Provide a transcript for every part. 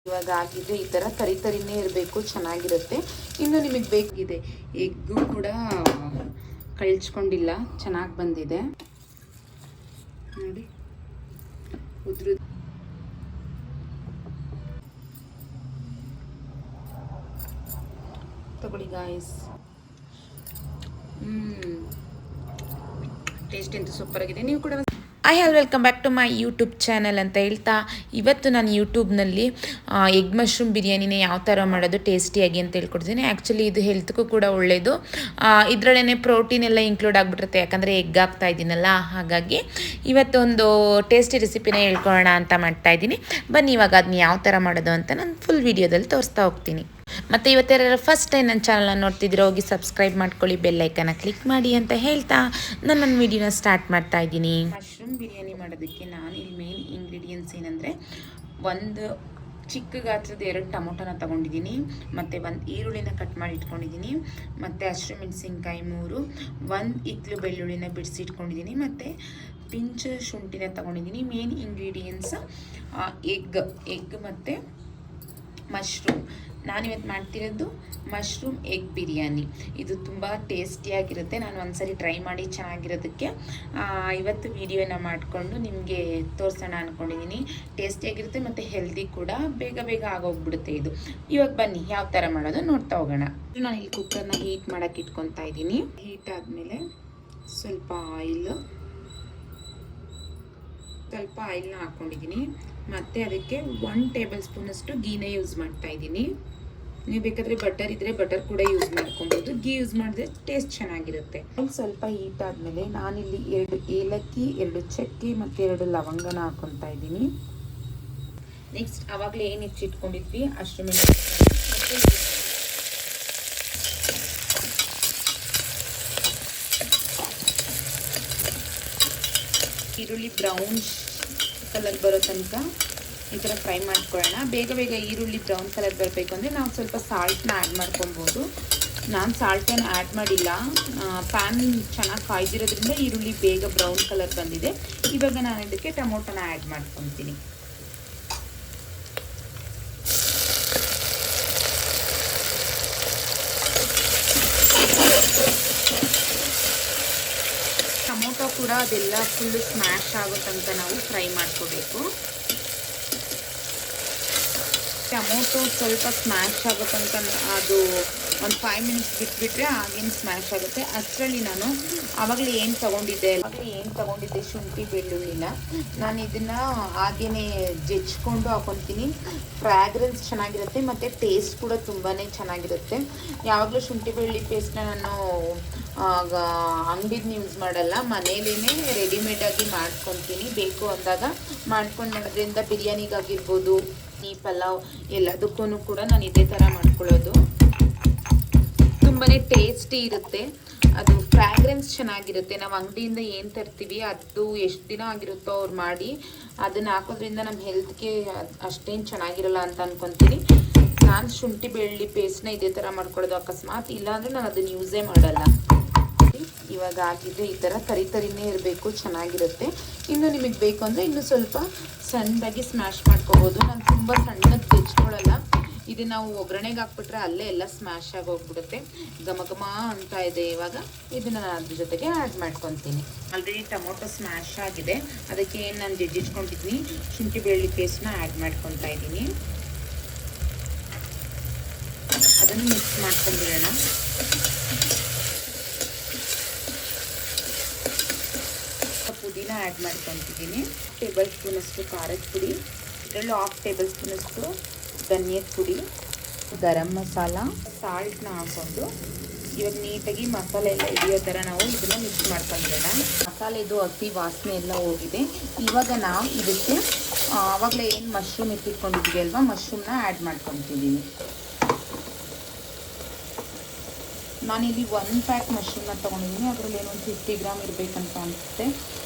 ಇವಾಗ ಆಗಿದೆ ಈ ಥರ ತರಿನೇ ಇರಬೇಕು, ಚೆನ್ನಾಗಿರುತ್ತೆ. ಇನ್ನು ನಿಮಗೆ ಬೇಕಿದೆ ಎಗ್ಗು ಕೂಡ ಕಳ್ಚ್ಕೊಂಡಿಲ್ಲ, ಚೆನ್ನಾಗಿ ಬಂದಿದೆ ನೋಡಿ. ಉದ್ರ ತಗೊಳ್ಳಿ ಗಾಯ್ಸ್. ಟೇಸ್ಟ್ ಅಂತೂ ಸೂಪರ್ ಆಗಿದೆ. ನೀವು ಕೂಡ welcome back to my YouTube channel ಅಂತ ಹೇಳ್ತಾ, ಇವತ್ತು ನಾನು ಯೂಟ್ಯೂಬ್ನಲ್ಲಿ ಎಗ್ ಮಶ್ರೂಮ್ ಬಿರಿಯಾನಿನೇ ಯಾವ ಥರ ಮಾಡೋದು ಟೇಸ್ಟಿಯಾಗಿ ಅಂತ ಹೇಳ್ಕೊಡ್ತೀನಿ. ಆ್ಯಕ್ಚುಲಿ ಇದು ಹೆಲ್ತ್ಗೂ ಕೂಡ ಒಳ್ಳೆಯದು. ಇದರಲ್ಲೇ ಪ್ರೋಟೀನ್ ಎಲ್ಲ ಇನ್ಕ್ಲೂಡ್ ಆಗಿಬಿಟ್ಟಿರುತ್ತೆ, ಯಾಕಂದರೆ ಎಗ್ ಹಾಕ್ತಾ ಇದ್ದೀನಲ್ಲ. ಹಾಗಾಗಿ ಇವತ್ತೊಂದು ಟೇಸ್ಟಿ ರೆಸಿಪಿನ ಹೇಳ್ಕೊಳ್ಳೋಣ ಅಂತ ಮಾಡ್ತಾಯಿದ್ದೀನಿ. ಬನ್ನಿ ಇವಾಗ ಅದನ್ನ ಯಾವ ಥರ ಮಾಡೋದು ಅಂತ ನಾನು ಫುಲ್ ವೀಡಿಯೋದಲ್ಲಿ ತೋರಿಸ್ತಾ ಹೋಗ್ತೀನಿ. ಮತ್ತು ಇವತ್ತೆಲ್ಲ ಫಸ್ಟ್ ಟೈಮ್ ನನ್ನ ಚಾನಲ್ನ ನೋಡ್ತಿದ್ರೆ ಹೋಗಿ ಸಬ್ಸ್ಕ್ರೈಬ್ ಮಾಡ್ಕೊಳ್ಳಿ, ಬೆಲ್ಲೈಕನ್ನ ಕ್ಲಿಕ್ ಮಾಡಿ ಅಂತ ಹೇಳ್ತಾ ನನ್ನ ವೀಡಿಯೋನ ಸ್ಟಾರ್ಟ್ ಮಾಡ್ತಾ ಇದ್ದೀನಿ. ಮಶ್ರೂಮ್ ಬಿರಿಯಾನಿ ಮಾಡೋದಕ್ಕೆ ನಾನು ಇಲ್ಲಿ ಮೇನ್ ಇಂಗ್ರೀಡಿಯೆಂಟ್ಸ್ ಏನಂದರೆ, ಒಂದು ಚಿಕ್ಕ ಗಾತ್ರದ 2 ಟೊಮೊಟೊನ ತೊಗೊಂಡಿದ್ದೀನಿ, ಮತ್ತು 1 ಈರುಳ್ಳಿನ ಕಟ್ ಮಾಡಿ ಇಟ್ಕೊಂಡಿದ್ದೀನಿ, ಮತ್ತು ಹಸಿಮೆಣಸಿನ್ಕಾಯಿ 3, 1 ಇಕ್ಲು ಬೆಳ್ಳುಳ್ಳಿನ ಬಿಡಿಸಿಟ್ಕೊಂಡಿದ್ದೀನಿ, ಮತ್ತು ಪಿಂಚ್ ಶುಂಠಿನ ತೊಗೊಂಡಿದ್ದೀನಿ. ಮೇನ್ ಇಂಗ್ರೀಡಿಯೆಂಟ್ಸ್ ಎಗ್ ಮತ್ತು ಮಶ್ರೂಮ್. ನಾನಿವತ್ತು ಮಾಡ್ತಿರೋದು ಮಶ್ರೂಮ್ ಎಗ್ ಬಿರಿಯಾನಿ. ಇದು ತುಂಬ ಟೇಸ್ಟಿಯಾಗಿರುತ್ತೆ. ನಾನು ಒಂದ್ಸರಿ ಟ್ರೈ ಮಾಡಿ ಚೆನ್ನಾಗಿರೋದಕ್ಕೆ ಇವತ್ತು ವಿಡಿಯೋನ ಮಾಡಿಕೊಂಡು ನಿಮಗೆ ತೋರಿಸೋಣ ಅಂದ್ಕೊಂಡಿದ್ದೀನಿ. ಟೇಸ್ಟಿಯಾಗಿರುತ್ತೆ ಮತ್ತು ಹೆಲ್ದಿ ಕೂಡ, ಬೇಗ ಆಗೋಗ್ಬಿಡುತ್ತೆ ಇದು. ಇವಾಗ ಬನ್ನಿ ಯಾವ ಥರ ಮಾಡೋದು ನೋಡ್ತಾ ಹೋಗೋಣ. ನಾನು ಇಲ್ಲಿ ಕುಕ್ಕರ್ನ ಹೀಟ್ ಮಾಡೋಕ್ಕೆ ಇಟ್ಕೊತಾ ಇದ್ದೀನಿ. ಹೀಟ್ ಆದಮೇಲೆ ಸ್ವಲ್ಪ ಆಯಿಲ್ನ ಹಾಕ್ಕೊಂಡಿದ್ದೀನಿ, ಮತ್ತು ಅದಕ್ಕೆ 1 ಟೇಬಲ್ ಸ್ಪೂನಷ್ಟು ಗೀನ ಯೂಸ್ ಮಾಡ್ತಾ ಇದ್ದೀನಿ. ನೀವು ಬೇಕಾದರೆ ಬಟರ್ ಇದ್ದರೆ ಬಟರ್ ಕೂಡ ಯೂಸ್ ಮಾಡ್ಕೊಬೋದು, ಗೀ ಯೂಸ್ ಮಾಡಿದ್ರೆ ಟೇಸ್ಟ್ ಚೆನ್ನಾಗಿರುತ್ತೆ. ಸ್ವಲ್ಪ ಹೀಟ್ ಆದಮೇಲೆ ನಾನಿಲ್ಲಿ 2 ಏಲಕ್ಕಿ, 2 ಚಕ್ಕೆ ಮತ್ತು 2 ಲವಂಗನ ಹಾಕ್ಕೊತಾ ಇದ್ದೀನಿ. ನೆಕ್ಸ್ಟ್ ಆವಾಗಲೇ ಏನು ಹೆಚ್ಚಿಟ್ಕೊಂಡಿದ್ವಿ ಹಸಿಮೆಣಸಿನಕಾಯಿ ಮತ್ತು ಈರುಳ್ಳಿ ಬ್ರೌನ್ ಕಲರ್ ಬರೋ ತನಕ ಈ ಥರ ಫ್ರೈ ಮಾಡ್ಕೊಳ್ಳೋಣ. ಬೇಗ ಈರುಳ್ಳಿ ಬ್ರೌನ್ ಕಲರ್ ಬರಬೇಕು ಅಂದರೆ ನಾವು ಸ್ವಲ್ಪ ಸಾಲ್ಟ್ನ ಆ್ಯಡ್ ಮಾಡ್ಕೊಬೋದು. ನಾನು ಸಾಲ್ಟನ್ನು ಆ್ಯಡ್ ಮಾಡಿಲ್ಲ, ಪ್ಯಾನ್ ಚೆನ್ನಾಗಿ ಕಾಯ್ದಿರೋದ್ರಿಂದ ಈರುಳ್ಳಿ ಬೇಗ ಬ್ರೌನ್ ಕಲರ್ ಬಂದಿದೆ. ಇವಾಗ ನಾನು ಇದಕ್ಕೆ ಟೊಮೊಟೊನ ಆ್ಯಡ್ ಮಾಡ್ಕೊತೀನಿ. ಟೊಮೊಟೊ ಕೂಡ ಅದೆಲ್ಲ ಫುಲ್ಲು ಸ್ಮ್ಯಾಶ್ ಆಗೋ ತನಕ ನಾವು ಫ್ರೈ ಮಾಡ್ಕೋಬೇಕು. ಟೊಮೊಟೊ ಸ್ವಲ್ಪ ಸ್ಮ್ಯಾಶ್ ಆಗೋ ತನಕ ಅದು ಒಂದು 5 ಮಿನಿಟ್ಸ್ ಬಿಟ್ಬಿಟ್ರೆ ಆಗೇನು ಸ್ಮ್ಯಾಶ್ ಆಗುತ್ತೆ. ಅಷ್ಟರಲ್ಲಿ ನಾನು ಆವಾಗಲೇ ಏನು ತೊಗೊಂಡಿದ್ದೆ ಶುಂಠಿ ಬೆಳ್ಳುಳ್ಳಿನ, ನಾನು ಇದನ್ನು ಹಾಗೇ ಜಜ್ಕೊಂಡು ಹಾಕೊತೀನಿ. ಫ್ರ್ಯಾಗ್ರೆನ್ಸ್ ಚೆನ್ನಾಗಿರುತ್ತೆ ಮತ್ತು ಟೇಸ್ಟ್ ಕೂಡ ತುಂಬಾ ಚೆನ್ನಾಗಿರುತ್ತೆ. ಯಾವಾಗಲೂ ಶುಂಠಿ ಬೆಳ್ಳುಳ್ಳಿ ಪೇಸ್ಟ್ನ ನಾನು ಅಂಗಡಿನ ಯೂಸ್ ಮಾಡಲ್ಲ, ಮನೇಲೇ ರೆಡಿಮೇಡಾಗಿ ಮಾಡ್ಕೊತೀನಿ. ಬೇಕು ಅಂದಾಗ ಮಾಡ್ಕೊಂಡು ಮಾಡೋದ್ರಿಂದ ಬಿರಿಯಾನಿಗಾಗಿರ್ಬೋದು, ಈ ಪಲಾವ್ ಎಲ್ಲದಕ್ಕೂ ಕೂಡ ನಾನು ಇದೇ ಥರ ಮಾಡ್ಕೊಳ್ಳೋದು. ತುಂಬಾ ಟೇಸ್ಟಿ ಇರುತ್ತೆ, ಅದು ಫ್ರ್ಯಾಗ್ರೆನ್ಸ್ ಚೆನ್ನಾಗಿರುತ್ತೆ. ನಾವು ಅಂಗಡಿಯಿಂದ ಏನು ತರ್ತೀವಿ ಅದು ಎಷ್ಟು ದಿನ ಆಗಿರುತ್ತೋ ಅವ್ರು ಮಾಡಿ ಅದನ್ನು ಹಾಕೋದ್ರಿಂದ ನಮ್ಮ ಹೆಲ್ತ್ಗೆ ಅಷ್ಟೇನು ಚೆನ್ನಾಗಿರಲ್ಲ ಅಂತ ಅಂದ್ಕೊತೀನಿ. ನಾನು ಶುಂಠಿ ಬೆಳ್ಳುಳ್ಳಿ ಪೇಸ್ಟ್ನ ಇದೇ ಥರ ಮಾಡ್ಕೊಳ್ಳೋದು. ಅಕಸ್ಮಾತ್ ಇಲ್ಲಾಂದರೆ ನಾನು ಅದನ್ನು ಯೂಸೇ ಮಾಡಲ್ಲ. ಇವಾಗ ಆಗಿದೆ ಈ ಥರ ತರಿನೇ ಇರಬೇಕು, ಚೆನ್ನಾಗಿರುತ್ತೆ. ಇನ್ನು ನಿಮಗೆ ಬೇಕು ಅಂದರೆ ಇನ್ನೂ ಸ್ವಲ್ಪ ಸಣ್ಣದಾಗಿ ಸ್ಮ್ಯಾಶ್ ಮಾಡ್ಕೋಬೋದು. ನಾನು ತುಂಬ ಸಣ್ಣದಾಗಿ ತೆಚ್ಕೊಳ್ಳಲ್ಲ, ಇದು ನಾವು ಒಗ್ಗರಣೆಗೆ ಹಾಕ್ಬಿಟ್ರೆ ಅಲ್ಲೇ ಎಲ್ಲ ಸ್ಮ್ಯಾಶ್ ಆಗಿ ಹೋಗ್ಬಿಡುತ್ತೆ. ಘಮ ಅಂತ ಇದೆ. ಇವಾಗ ಇದನ್ನು ನಾನು ಅದ್ರ ಜೊತೆಗೆ ಆ್ಯಡ್ ಮಾಡ್ಕೊತೀನಿ. ಆಲ್ರೆಡಿ ಟೊಮೊಟೊ ಸ್ಮ್ಯಾಶ್ ಆಗಿದೆ, ಅದಕ್ಕೆ ನಾನು ಜಜ್ಜಿಟ್ಕೊಂಡಿದ್ವಿ ಶುಂಠಿ ಬೆಳ್ಳುಳ್ಳಿ ಪೇಸ್ಟ್ನ ಆ್ಯಡ್ ಮಾಡ್ಕೊತಾ ಇದ್ದೀನಿ. ಅದನ್ನು ಮಿಕ್ಸ್ ಮಾಡ್ಕೊಂಡ್ಬಿಡೋಣ. ಪುದೀನ ಆ್ಯಡ್ ಮಾಡ್ಕೊತಿದ್ದೀನಿ. ಟೇಬಲ್ ಸ್ಪೂನಷ್ಟು ಖಾರದ ಪುಡಿ, ಇದರಲ್ಲೂ 1/2 ಟೇಬಲ್ ಸ್ಪೂನಷ್ಟು ಧನಿಯದ ಪುಡಿ, ಗರಂ ಮಸಾಲ, ಸಾಲ್ಟ್ನ ಹಾಕ್ಕೊಂಡು ಇವಾಗ ನೀಟಾಗಿ ಮಸಾಲೆ ಎಲ್ಲ ಹಿಡಿಯೋ ಥರ ನಾವು ಇದನ್ನು ಮಿಕ್ಸ್ ಮಾಡ್ಕೊಂಡಿರೋಣ. ಮಸಾಲೆದು ಅತಿ ವಾಸನೆ ಎಲ್ಲ ಹೋಗಿದೆ. ಇವಾಗ ನಾವು ಇದಕ್ಕೆ ಆವಾಗಲೇ ಏನು ಮಶ್ರೂಮ್ ಎತ್ತಿಟ್ಕೊಂಡಿದ್ದೀವಿ ಅಲ್ವಾ, ಮಶ್ರೂಮ್ನ ಆ್ಯಡ್ ಮಾಡ್ಕೊತಿದ್ದೀನಿ. ನಾನಿಲ್ಲಿ 1 ಪ್ಯಾಕ್ ಮಶ್ರೂಮ್ನ ತೊಗೊಂಡಿದ್ದೀನಿ. ಅದರಲ್ಲಿ ಏನೊಂದು 50 ಗ್ರಾಮ್ ಇರಬೇಕಂತ ಅನಿಸುತ್ತೆ.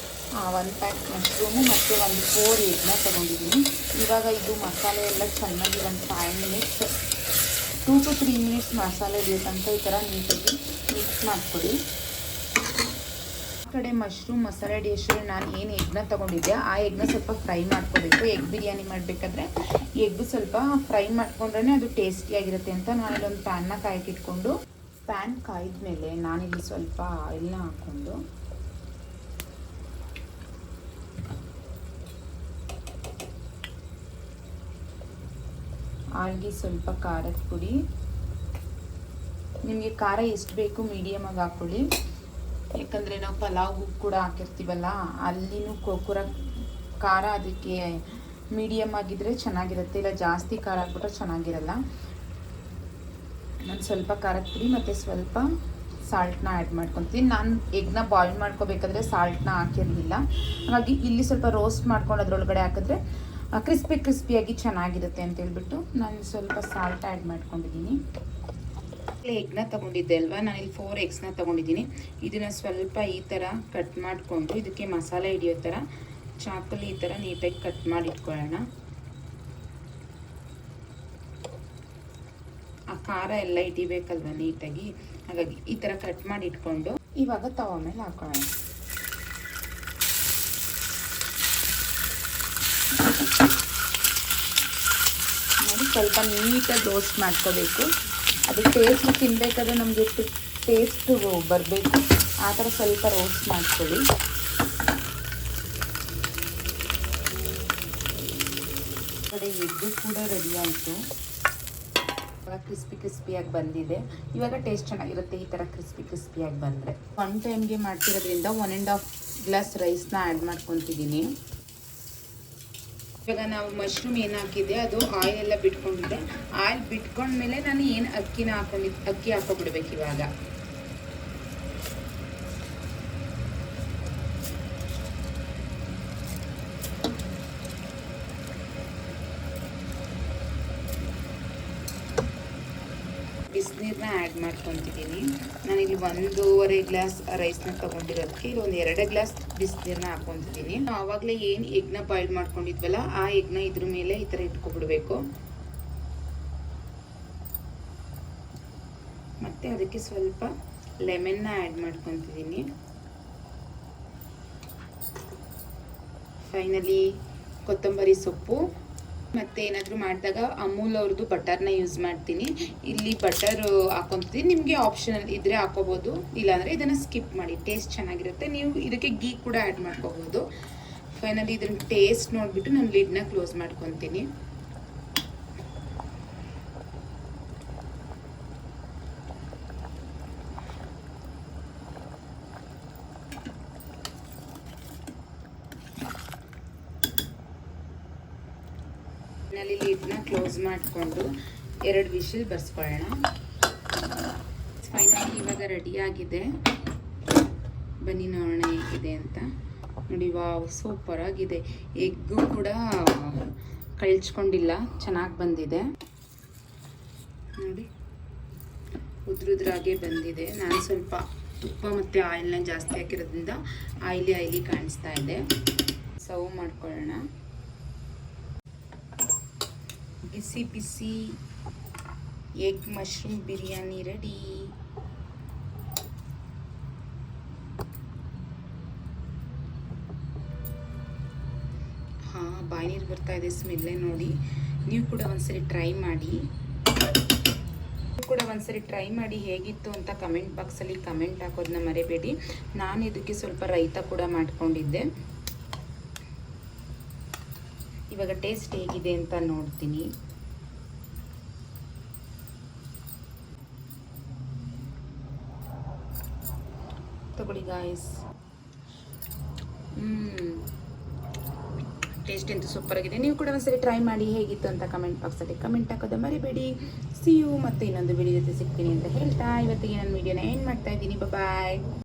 1 ಪ್ಯಾಕ್ ಮಶ್ರೂಮು ಮತ್ತು ಒಂದು 4 ಎಗ್ನ ತೊಗೊಂಡಿದ್ದೀನಿ. ಇವಾಗ ಇದು ಮಸಾಲೆ ಎಲ್ಲ ಚೆನ್ನಾಗಿ ಒಂದು 5 ಮಿನಿಟ್ಸ್ 2 to 3 ಮಿನಿಟ್ಸ್ ಮಸಾಲೆ ಬೇಕಂತ ಈ ಥರ ನೀಟಾಗಿ ಮಿಕ್ಸ್ ಮಾಡಿಕೊಡಿ. ಕಡೆ ಮಶ್ರೂಮ್ ಮಸಾಲೆ ಡಿಶ್ ನಾನು ಏನು ಎಗ್ನ ತೊಗೊಂಡಿದ್ದೆ ಆ ಎಗ್ನ ಸ್ವಲ್ಪ ಫ್ರೈ ಮಾಡ್ಕೋಬೇಕು. ಎಗ್ ಬಿರಿಯಾನಿ ಮಾಡಬೇಕಾದ್ರೆ ಎಗ್ ಸ್ವಲ್ಪ ಫ್ರೈ ಮಾಡ್ಕೊಂಡ್ರೆ ಅದು ಟೇಸ್ಟಿಯಾಗಿರುತ್ತೆ ಅಂತ ನಾನಿಲ್ಲೊಂದು ಪ್ಯಾನ್ನ ಕಾಯಕ್ಕಿಟ್ಕೊಂಡು ಪ್ಯಾನ್ ಕಾಯ್ದ ಮೇಲೆ ನಾನಿಲ್ಲಿ ಸ್ವಲ್ಪ ಆಯಿಲ್ನ ಹಾಕ್ಕೊಂಡು ಆಲ್ಗೆ ಸ್ವಲ್ಪ ಖಾರದ ಪುಡಿ, ನಿಮಗೆ ಖಾರ ಎಷ್ಟು ಬೇಕು ಮೀಡಿಯಮಾಗಿ ಹಾಕ್ಕೊಳ್ಳಿ. ಯಾಕಂದರೆ ನಾವು ಪಲಾವ್ಗೂ ಕೂಡ ಹಾಕಿರ್ತೀವಲ್ಲ ಅಲ್ಲಿನೂ ಕೊಕ್ಕುರ ಖಾರ ಅದಕ್ಕೆ ಮೀಡಿಯಮ್ ಆಗಿದ್ದರೆ ಚೆನ್ನಾಗಿರುತ್ತೆ, ಇಲ್ಲ ಜಾಸ್ತಿ ಖಾರ ಹಾಕ್ಬಿಟ್ರೆ ಚೆನ್ನಾಗಿರಲ್ಲ. ನಾನು ಸ್ವಲ್ಪ ಖಾರದ ಪುಡಿ ಮತ್ತು ಸ್ವಲ್ಪ ಸಾಲ್ಟ್ನ ಆ್ಯಡ್ ಮಾಡ್ಕೊತೀನಿ. ನಾನು ಎಗ್ನ ಬಾಯ್ಲ್ ಮಾಡ್ಕೋಬೇಕಾದ್ರೆ ಸಾಲ್ಟ್ನ ಹಾಕಿರಲಿಲ್ಲ, ಹಾಗಾಗಿ ಇಲ್ಲಿ ಸ್ವಲ್ಪ ರೋಸ್ಟ್ ಮಾಡ್ಕೊಂಡು ಅದರೊಳಗಡೆ ಹಾಕಿದ್ರೆ ಕ್ರಿಸ್ಪಿಯಾಗಿ ಚೆನ್ನಾಗಿರುತ್ತೆ ಅಂತ ಹೇಳ್ಬಿಟ್ಟು ನಾನು ಸ್ವಲ್ಪ ಸಾಲ್ಟ್ ಆ್ಯಡ್ ಮಾಡ್ಕೊಂಡಿದ್ದೀನಿ. ಎಗ್ನ ತೊಗೊಂಡಿದ್ದೆ ಅಲ್ವಾ, ನಾನಿಲ್ಲಿ 4 ಎಗ್ಸ್ನ ತೊಗೊಂಡಿದ್ದೀನಿ. ಇದನ್ನು ಸ್ವಲ್ಪ ಈ ಥರ ಕಟ್ ಮಾಡಿಕೊಂಡು ಇದಕ್ಕೆ ಮಸಾಲೆ ಹಿಡಿಯೋ ಥರ ಚಾಕಲ್ಲಿ ಈ ಥರ ನೀಟಾಗಿ ಕಟ್ ಮಾಡಿ ಇಟ್ಕೊಳ್ಳೋಣ. ಆ ಖಾರ ಎಲ್ಲ ಹಿಡಿಬೇಕಲ್ವ ನೀಟಾಗಿ, ಹಾಗಾಗಿ ಈ ಥರ ಕಟ್ ಮಾಡಿ ಇಟ್ಕೊಂಡು ಇವಾಗ ತವ ಮೇಲೆ ಹಾಕೊಳ್ಳೋಣ. ನೋಡಿ ಸ್ವಲ್ಪ ನೀಟಾಗಿ ರೋಸ್ಟ್ ಮಾಡ್ಕೋಬೇಕು. ಅದು ಟೇಸ್ಟ್ ತಿನ್ನಬೇಕಾದ್ರೆ ನಮಗೆ ಟೇಸ್ಟು ಬರಬೇಕು, ಆ ಥರ ಸ್ವಲ್ಪ ರೋಸ್ಟ್ ಮಾಡ್ಕೊಳ್ಳಿ. ಕಡೆ ಎಗ್ಗು ಕೂಡ ರೆಡಿ ಆಯಿತು. ಇವಾಗ ಕ್ರಿಸ್ಪಿಯಾಗಿ ಬಂದಿದೆ. ಇವಾಗ ಟೇಸ್ಟ್ ಚೆನ್ನಾಗಿರುತ್ತೆ ಈ ಥರ ಕ್ರಿಸ್ಪಿಯಾಗಿ ಬಂದರೆ. 1 ಟೈಮ್ಗೆ ಮಾಡ್ತಿರೋದ್ರಿಂದ 1.5 ಗ್ಲಾಸ್ ರೈಸ್ನ ಆ್ಯಡ್ ಮಾಡ್ಕೊತಿದ್ದೀನಿ. ಇವಾಗ ನಾವು ಮಶ್ರೂಮ್ ಏನು ಹಾಕಿದೆ ಅದು ಆಯಿಲ್ ಎಲ್ಲ ಬಿಟ್ಕೊಂಡಿದ್ದೆ. ಆಯಿಲ್ ಬಿಟ್ಕೊಂಡ್ಮೇಲೆ ನಾನು ಏನು ಅಕ್ಕಿ ಹಾಕೊಂಡ್ಬಿಡ್ಬೇಕು. ಇವಾಗ ಬಿಸಿನೀರನ್ನ ಆ್ಯಡ್ ಮಾಡ್ಕೊತಿದ್ದೀನಿ. ನಾನಿಲ್ಲಿ 1.5 ಗ್ಲಾಸ್ ರೈಸ್ನ ತೊಗೊಂಡಿರೋದಕ್ಕೆ ಇಲ್ಲಿ 1-2 ಗ್ಲಾಸ್ ಬಿಸಿನೀರನ್ನ ಹಾಕ್ಕೊತಿದ್ದೀನಿ. ಆವಾಗಲೇ ಏನು ಎಗ್ನ ಬಾಯ್ಲ್ ಮಾಡ್ಕೊಂಡಿದ್ವಲ್ಲ ಆ ಎಗ್ನ ಇದ್ರ ಮೇಲೆ ಈ ಥರ ಇಟ್ಕೊಬಿಡ್ಬೇಕು. ಮತ್ತು ಅದಕ್ಕೆ ಸ್ವಲ್ಪ ಲೆಮನ್ನ ಆ್ಯಡ್ ಮಾಡ್ಕೊತಿದ್ದೀನಿ. ಫೈನಲಿ ಕೊತ್ತಂಬರಿ ಸೊಪ್ಪು, ಮತ್ತು ಏನಾದರೂ ಮಾಡಿದಾಗ ಅಮೂಲ್ ಅವ್ರದ್ದು ಬಟರ್ನ ಯೂಸ್ ಮಾಡ್ತೀನಿ. ಇಲ್ಲಿ ಬಟರ್ ಹಾಕೊತಿದ್ದೀನಿ, ನಿಮಗೆ ಆಪ್ಷನಲ್ ಇದ್ದರೆ ಹಾಕೋಬೋದು, ಇಲ್ಲಾಂದರೆ ಇದನ್ನು ಸ್ಕಿಪ್ ಮಾಡಿ. ಟೇಸ್ಟ್ ಚೆನ್ನಾಗಿರುತ್ತೆ. ನೀವು ಇದಕ್ಕೆ ಗೀ ಕೂಡ ಆ್ಯಡ್ ಮಾಡ್ಕೋಬೋದು. ಫೈನಲಿ ಇದನ್ನು ಟೇಸ್ಟ್ ನೋಡಿಬಿಟ್ಟು ನಾನು ಲಿಡ್ನ ಕ್ಲೋಸ್ ಮಾಡ್ಕೊತೀನಿ. ಲಿಡ್ನ ಕ್ಲೋಸ್ ಮಾಡಿಕೊಂಡು 2 ವಿಷಲ್ ಬರ್ಸ್ಕೊಳ್ಳೋಣ. ಫೈನಲಿ ಇವಾಗ ರೆಡಿಯಾಗಿದೆ. ಬನ್ನಿ ನೋಡೋಣ ಹೇಗಿದೆ ಅಂತ. ನೋಡಿ, ವಾವ್ ಸೂಪರ್ ಆಗಿದೆ. ಎಗ್ಗು ಕೂಡ ಕಳ್ಚ್ಕೊಂಡಿಲ್ಲ, ಚೆನ್ನಾಗಿ ಬಂದಿದೆ. ನೋಡಿ ಉದ್ರುದ್ರಾಗೆ ಬಂದಿದೆ. ನಾನು ಸ್ವಲ್ಪ ತುಪ್ಪ ಮತ್ತು ಆಯಿಲ್ನ ಜಾಸ್ತಿ ಹಾಕಿರೋದ್ರಿಂದ ಆಯಿಲಿ ಕಾಣಿಸ್ತಾ ಇದೆ. ಸರ್ವ್ ಮಾಡ್ಕೊಳ್ಳೋಣ. ಬಿಸಿ ಎಗ್ ಮಶ್ರೂಮ್ ಬಿರಿಯಾನಿ ರೆಡಿ. ಬಾಯಿ ನೀರು ಬರ್ತಾ ಇದೆ ಸ್ಮೆಲ್ಲೇ ನೋಡಿ. ನೀವು ಕೂಡ ಒಂದ್ಸರಿ ಟ್ರೈ ಮಾಡಿ ಹೇಗಿತ್ತು ಅಂತ ಕಮೆಂಟ್ ಬಾಕ್ಸಲ್ಲಿ ಕಮೆಂಟ್ ಹಾಕೋದನ್ನ ಮರಿಬೇಡಿ. ನಾನು ಇದಕ್ಕೆ ಸ್ವಲ್ಪ ರೈತ ಕೂಡ ಮಾಡ್ಕೊಂಡಿದ್ದೆ. ಇವಾಗ ಟೇಸ್ಟ್ ಹೇಗಿದೆ ಅಂತ ನೋಡ್ತೀನಿ. ತಗೊಳ್ಳಿ ಗಾಯ್ಸ್. ಟೇಸ್ಟ್ ಅಂತೂ ಸೂಪರ್ ಆಗಿದೆ. ನೀವು ಕೂಡ ಒಂದ್ಸರಿ ಟ್ರೈ ಮಾಡಿ ಹೇಗಿತ್ತು ಅಂತ ಕಮೆಂಟ್ ಬಾಕ್ಸಲ್ಲಿ ಕಮೆಂಟ್ ಹಾಕೋದು ಮರಿಬೇಡಿ. ಸಿ ಯು ಮತ್ತೆ ಇನ್ನೊಂದು ವಿಡಿಯೋ ಜೊತೆ ಸಿಗ್ತೀನಿ ಅಂತ ಹೇಳ್ತಾ ಇವತ್ತಿಗೆ ನನ್ನ ವಿಡಿಯೋನ ಎಂಡ್ ಮಾಡ್ತಾ ಇದ್ದೀನಿ. ಬಾಯ್.